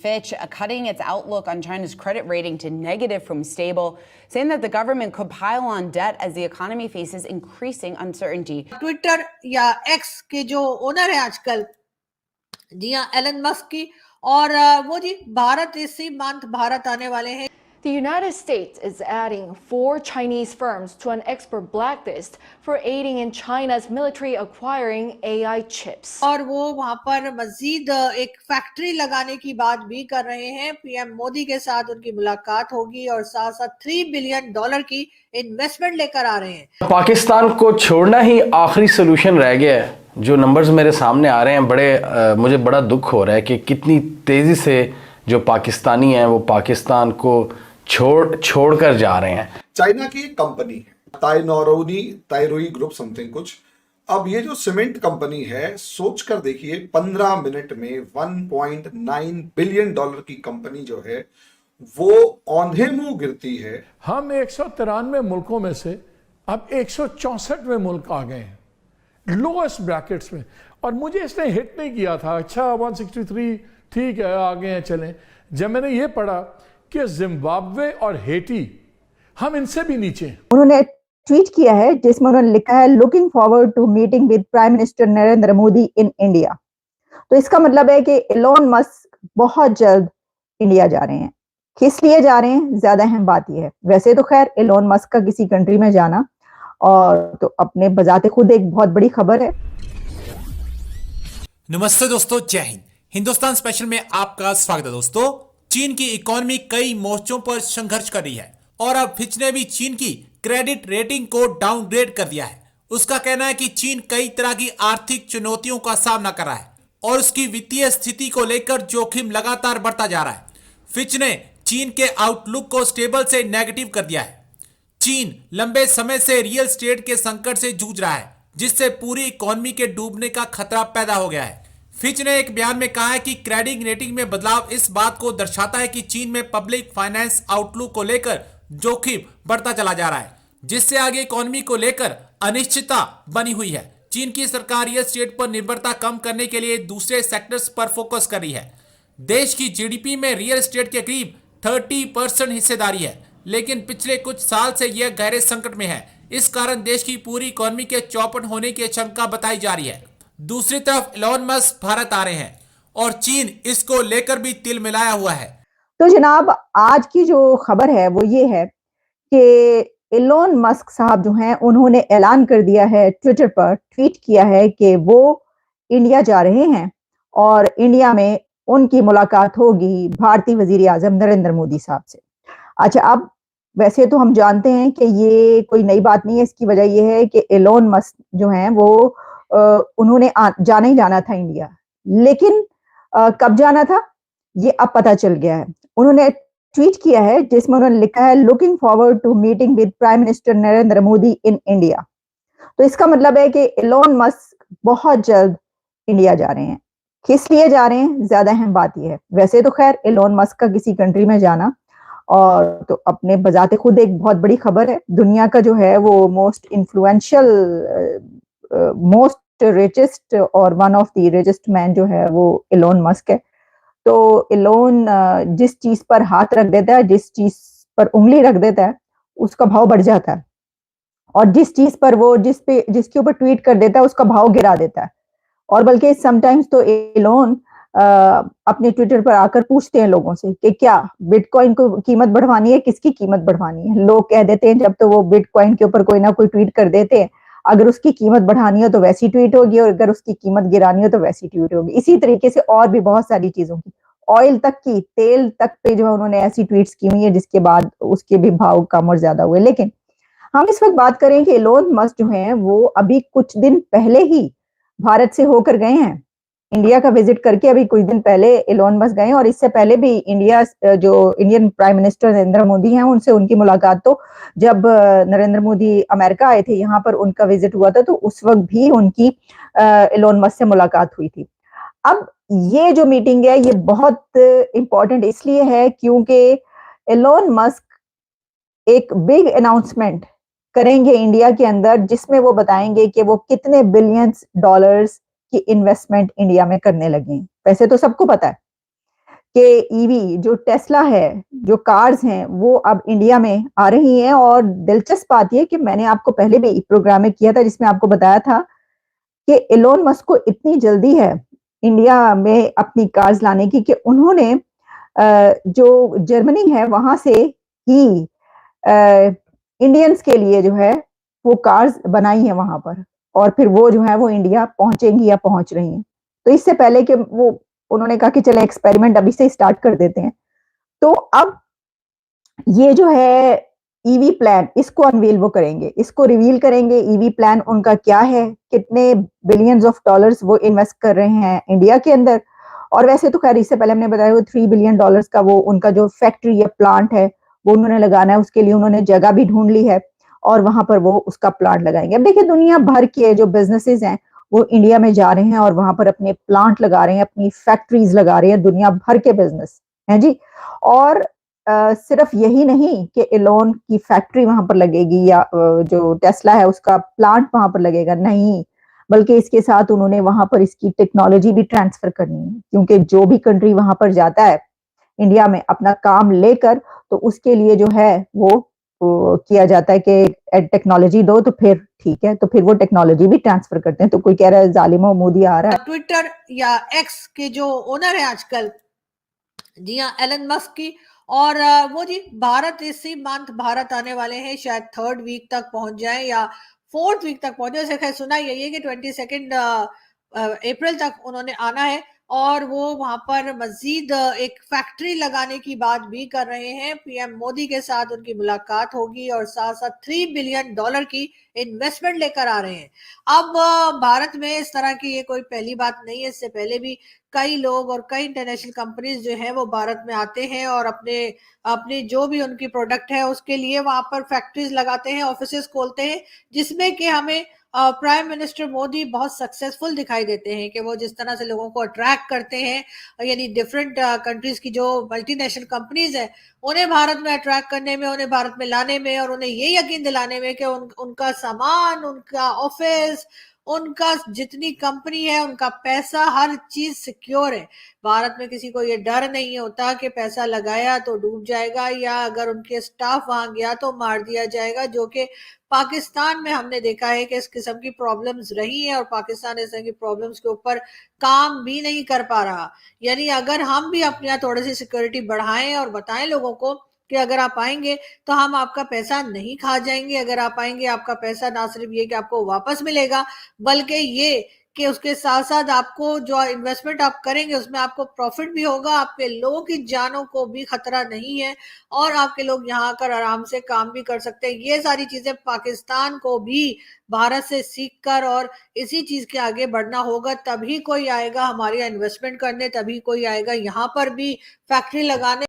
Fitch cutting its outlook on China's credit rating to negative from stable, saying that the government could pile on debt as the economy faces increasing uncertainty. Twitter या x के जो owner है आजकल, जी हाँ, Elon Musk की, और वो जी भारत इसी मंथ भारत आने वाले हैं. The United States is adding 4 Chinese firms to an export blacklist for aiding in China's military acquiring AI chips. और वो वहां पर मजीद एक फैक्ट्री लगाने की बात भी कर रहे हैं. पीएम मोदी के साथ उनकी मुलाकात होगी और साथ साथ $3 बिलियन की इन्वेस्टमेंट लेकर आ रहे हैं. पाकिस्तान को छोड़ना ही आखिरी सोल्यूशन रह गया है. जो नंबर्स मेरे सामने आ रहे हैं, मुझे बड़ा दुख हो रहा है कि कितनी तेजी से जो पाकिस्तानी हैं वो पाकिस्तान को छोड़कर जा रहे हैं. चाइना की एक कंपनी है ताइरोई ग्रुप समथिंग कुछ. अब ये जो सीमेंट कंपनी है, सोच कर देखिए 15 मिनट में $1.9 बिलियन की कंपनी जो है वो औंधे मुंह गिरती है. हम 193 मुल्कों में से अब 164वें मुल्क आ गए हैं, लोएस्ट ब्रैकेट्स में. और मुझे इसने हिट नहीं किया था. अच्छा 163 ठीक है, आगे हैं, चलें. जब मैंने ये पढ़ा कि जिम्बाब्वे और हेटी हम इनसे भी नीचे. उन्होंने ट्वीट किया है जिसमें उन्होंने लिखा है looking forward to meeting with prime minister Narendra Modi in India. तो इसका मतलब है कि एलोन मस्क बहुत जल्द इंडिया जा रहे हैं. किस लिए जा रहे हैं, ज्यादा अहम बात यह है. वैसे तो खैर एलोन मस्क का किसी कंट्री में जाना और तो अपने बजाते खुद एक बहुत बड़ी खबर है. नमस्ते दोस्तों, जय हिंद. हिंदुस्तान स्पेशल में आपका स्वागत है. दोस्तों, चीन की इकोनॉमी कई मोर्चों पर संघर्ष कर रही है और अब फिच ने भी चीन की क्रेडिट रेटिंग को डाउनग्रेड कर दिया है. उसका कहना है कि चीन कई तरह की आर्थिक चुनौतियों का सामना कर रहा है और उसकी वित्तीय स्थिति को लेकर जोखिम लगातार बढ़ता जा रहा है. फिच ने चीन के आउटलुक को स्टेबल से नेगेटिव कर दिया है. चीन लंबे समय से रियल एस्टेट के संकट से जूझ रहा है, जिससे पूरी इकोनॉमी के डूबने का खतरा पैदा हो गया है. फिच ने एक बयान में कहा है कि क्रेडिट रेटिंग में बदलाव इस बात को दर्शाता है कि चीन में पब्लिक फाइनेंस आउटलुक को लेकर जोखिम बढ़ता चला जा रहा है, जिससे आगे इकोनॉमी को लेकर अनिश्चितता बनी हुई है. चीन की सरकार रियल एस्टेट पर निर्भरता कम करने के लिए दूसरे सेक्टर्स पर फोकस कर रही है. देश की जीडीपी में रियल एस्टेट के करीब 30% हिस्सेदारी है, लेकिन पिछले कुछ साल से यह गहरे संकट में है. इस कारण देश की पूरी इकोनॉमी के चौपट होने की आशंका बताई जा रही है. दूसरी तरफ एलोन मस्क भारत आ रहे हैं और चीन इसको लेकर भी तिल मिलाया हुआ है. तो जनाब, आज की जो खबर है वो ये है कि एलोन मस्क साहब जो हैं उन्होंने ऐलान कर दिया है, ट्विटर पर ट्वीट किया है कि वो इंडिया जा रहे हैं और इंडिया में उनकी मुलाकात होगी भारतीय वजीर आजम नरेंद्र मोदी साहब से. अच्छा, अब वैसे तो हम जानते हैं कि ये कोई नई बात नहीं है. इसकी वजह यह है कि एलोन मस्क जो हैं वो उन्होंने जाना ही जाना था इंडिया, लेकिन कब जाना था ये अब पता चल गया है. उन्होंने ट्वीट किया है जिसमें उन्होंने लिखा है looking forward to meeting with prime minister Narendra Modi in India. तो इसका मतलब है कि एलोन मस्क बहुत जल्द इंडिया जा रहे हैं. किस लिए जा रहे हैं, ज्यादा अहम बात यह है. वैसे तो खैर एलोन मस्क का किसी कंट्री में जाना और तो अपने बजाते खुद एक बहुत बड़ी खबर है. दुनिया का जो है वो मोस्ट इन्फ्लुएंशियल, मोस्ट रिचेस्ट और one of the richest man जो है वो एलोन मस्क है. तो एलोन जिस चीज पर हाथ रख देता है, जिस चीज पर उंगली रख देता है, उसका भाव बढ़ जाता है, और जिस चीज पर वो जिसके ऊपर ट्वीट कर देता है उसका भाव गिरा देता है. और बल्कि समटाइम्स तो एलोन अपने ट्विटर पर आकर पूछते हैं लोगों से कि क्या बिटकॉइन को कीमत बढ़वानी है, किसकी कीमत बढ़वानी है. लोग कह देते हैं जब तो वो बिटकॉइन के ऊपर कोई ना कोई ट्वीट कर देते हैं, अगर उसकी कीमत बढ़ानी हो तो वैसी ट्वीट होगी और अगर उसकी कीमत गिरानी हो तो वैसी ट्वीट होगी. इसी तरीके से और भी बहुत सारी चीजों की, ऑयल तक की, तेल तक पे जो है उन्होंने ऐसी ट्वीट्स की हुई है जिसके बाद उसके भी भाव कम और ज्यादा हुए. लेकिन हम इस वक्त बात करें कि एलोन मस्क जो हैं वो अभी कुछ दिन पहले ही भारत से होकर गए हैं. इंडिया का विजिट करके अभी कुछ दिन पहले एलोन मस्क गए, और इससे पहले भी Indian prime minister Narendra Modi हैं उनसे उनकी मुलाकात तो जब नरेंद्र मोदी अमेरिका आए थे, यहाँ पर उनका विजिट हुआ था, तो उस वक्त भी उनकी एलोन मस्क से मुलाकात हुई थी. अब ये जो मीटिंग है ये बहुत इंपॉर्टेंट इसलिए है क्योंकि एलोन मस्क एक बिग अनाउंसमेंट करेंगे इंडिया के अंदर, जिसमें वो बताएंगे कि वो कितने बिलियंस डॉलर्स की इन्वेस्टमेंट इंडिया में करने लगे हैं. वैसे तो सबको पता है कि ईवी जो टेस्ला है, जो कार्स हैं, वो अब इंडिया में आ रही हैं। और दिलचस्प बात ये कि मैंने आपको पहले भी प्रोग्राम में किया था जिसमें आपको बताया था कि एलोन मस्क को इतनी जल्दी है इंडिया में अपनी कार्स लाने की कि उन्होंने जो जर्मनी है वहां से ही इंडियंस के लिए जो है वो कार्स बनाई है वहां पर, और फिर वो जो है वो इंडिया पहुंचेंगी या पहुंच रही हैं। तो इससे पहले कि वो उन्होंने कहा कि चले एक्सपेरिमेंट अभी से स्टार्ट कर देते हैं। तो अब ये जो है ईवी प्लान, इसको अनवील वो करेंगे, इसको रिवील करेंगे। ईवी प्लान उनका क्या है, कितने बिलियंस ऑफ डॉलर्स वो इन्वेस्ट कर रहे हैं इंडिया के अंदर। और वैसे तो खैर इससे पहले हमने बताया वो $3 बिलियन का वो उनका जो फैक्ट्री या प्लांट है वो उन्होंने लगाना है, उसके लिए उन्होंने जगह भी ढूंढ ली है और वहां पर वो उसका प्लांट लगाएंगे। अब देखिए दुनिया भर के जो बिजनेसेस हैं वो इंडिया में जा रहे हैं और वहां पर अपने प्लांट लगा रहे हैं, अपनी फैक्ट्रीज लगा रहे हैं, दुनिया भर के बिजनेस हैं जी। और सिर्फ यही नहीं कि एलोन की फैक्ट्री वहां पर लगेगी या जो टेस्ला है उसका प्लांट वहां पर लगेगा, नहीं, बल्कि इसके साथ उन्होंने वहां पर इसकी टेक्नोलॉजी भी ट्रांसफर करनी है। क्योंकि जो भी कंट्री वहां पर जाता है इंडिया में अपना काम लेकर, तो उसके लिए जो है वो किया जाता है कि टेक्नोलॉजी दो, तो फिर ठीक है, तो फिर वो टेक्नोलॉजी भी ट्रांसफर करते हैं। तो कोई कह रहा है जालिमो मोदी आ रहा है। ट्विटर या एक्स के जो ओनर है आजकल, जी हाँ, एलन मस्क की, और वो जी भारत इसी मंथ भारत आने वाले हैं, शायद 3rd वीक तक पहुंच जाए या 4th वीक तक पहुंचे। वैसे खैर सुना यही है कि 22 अप्रैल तक उन्होंने आना है और वो वहां पर मजीद एक फैक्ट्री लगाने की बात भी कर रहे हैं। पीएम मोदी के साथ उनकी मुलाकात होगी और साथ साथ $3 बिलियन की इन्वेस्टमेंट लेकर आ रहे हैं। अब भारत में इस तरह की ये कोई पहली बात नहीं है, इससे पहले भी कई लोग और कई इंटरनेशनल कंपनीज जो है वो भारत में आते हैं और अपने अपने जो भी उनकी प्रोडक्ट है उसके लिए वहां पर फैक्ट्रीज लगाते हैं, ऑफिसेस खोलते हैं, जिसमें कि हमें प्राइम मिनिस्टर मोदी बहुत सक्सेसफुल दिखाई देते हैं कि वो जिस तरह से लोगों को अट्रैक्ट करते हैं, यानी डिफरेंट कंट्रीज की जो मल्टीनेशनल कंपनीज है उन्हें भारत में अट्रैक्ट करने में, उन्हें भारत में लाने में और उन्हें ये यकीन दिलाने में कि उनका सामान, उनका ऑफिस, उनका जितनी कंपनी है, उनका पैसा, हर चीज सिक्योर है। भारत में किसी को ये डर नहीं होता कि पैसा लगाया तो डूब जाएगा या अगर उनके स्टाफ वहां गया तो मार दिया जाएगा, जो कि पाकिस्तान में हमने देखा है कि इस किस्म की प्रॉब्लम्स रही हैं और पाकिस्तान इस तरह की प्रॉब्लम्स के ऊपर काम भी नहीं कर पा रहा। यानी अगर हम भी अपने यहाँ थोड़ी सी सिक्योरिटी बढ़ाएं और बताएं लोगों को कि अगर आप आएंगे तो हम आपका पैसा नहीं खा जाएंगे, अगर आप आएंगे आपका पैसा ना सिर्फ ये कि आपको वापस मिलेगा, बल्कि ये कि उसके साथ साथ आपको जो इन्वेस्टमेंट आप करेंगे उसमें आपको प्रॉफिट भी होगा, आपके लोगों की जानों को भी खतरा नहीं है और आपके लोग यहाँ आकर आराम से काम भी कर सकते हैं। ये सारी चीजें पाकिस्तान को भी भारत से सीख कर और इसी चीज के आगे बढ़ना होगा, तभी कोई आएगा हमारे यहाँ इन्वेस्टमेंट करने, तभी कोई आएगा यहाँ पर भी फैक्ट्री लगाने।